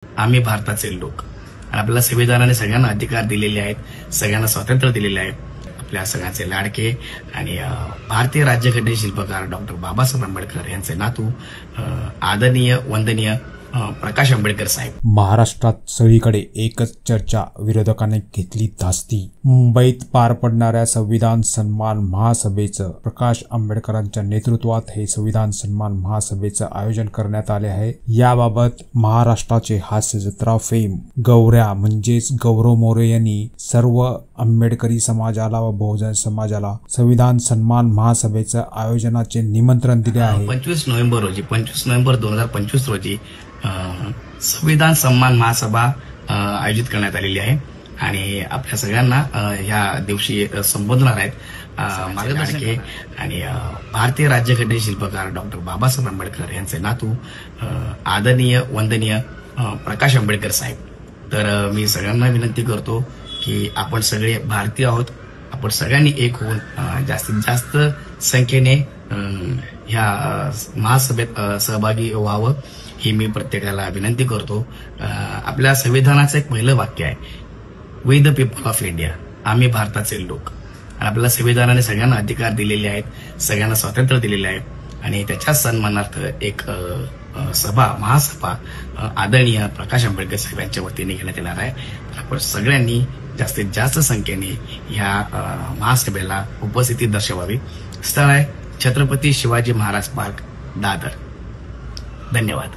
आम्ही भारताचे लोक आणि आपल्याला संविधानाने सगळ्यांना अधिकार दिलेले आहेत, सगळ्यांना स्वातंत्र्य दिलेले आहे. आपल्या सगळ्यांचे लाडके आणि भारतीय राज्यघटनेचे शिल्पकार डॉक्टर बाबासाहेब आंबेडकर यांचे नातू आदरणीय वंदनीय प्रकाश आंबेडकर साहेब. महाराष्ट्रात सगळीकडे एकच चर्चा, विरोधकांनी घेतली धास्ती. मुंबईत पार पडणाऱ्या संविधान सन्मान महासभेचं प्रकाश आंबेडकरांच्या नेतृत्वात हे संविधान सन्मान महासभेचं आयोजन करण्यात आले आहे. याबाबत महाराष्ट्राचे हास्य जत्रा फेम गौऱ्या म्हणजेच गौरव मोरे यांनी सर्व आंबेडकरी समाजाला व बहुजन समाजाला संविधान सन्मान महासभेचं आयोजनाचे निमंत्रण दिले आहे. 25 नोव्हेंबर 2025 रोजी संविधान सन्मान महासभा आयोजित करण्यात आलेली आहे आणि आपल्या सगळ्यांना ह्या दिवशी संबोधणार आहेत मार्गदर्शक आणि भारतीय राज्यघटनेचे शिल्पकार डॉक्टर बाबासाहेब आंबेडकर यांचे नातू आदरणीय वंदनीय प्रकाश आंबेडकर साहेब. तर मी सगळ्यांना विनंती करतो की आपण सगळे भारतीय आहोत, आपण सगळ्यांनी एक होऊन जास्तीत जास्त संख्येने ह्या महासभेत सहभागी व्हावं ही मी प्रत्येकाला विनंती करतो. आपल्या संविधानाचं एक पहिलं वाक्य आहे, we the people of India, आम्ही भारताचे लोक आणि आपल्याला संविधानाने सगळ्यांना अधिकार दिलेले आहेत, सगळ्यांना स्वातंत्र्य दिलेले आहे आणि त्याच्या सन्मानार्थ एक महासभा आदरणीय प्रकाश आंबेडकर साहेब यांच्या वतीने घेण्यात येणार आहे. आपण सगळ्यांनी जास्तीत जास्त संख्येने ह्या महासभेला उपस्थिती दर्शवावी. स्थळ आहे छत्रपती शिवाजी महाराज पार्क, दादर. धन्यवाद.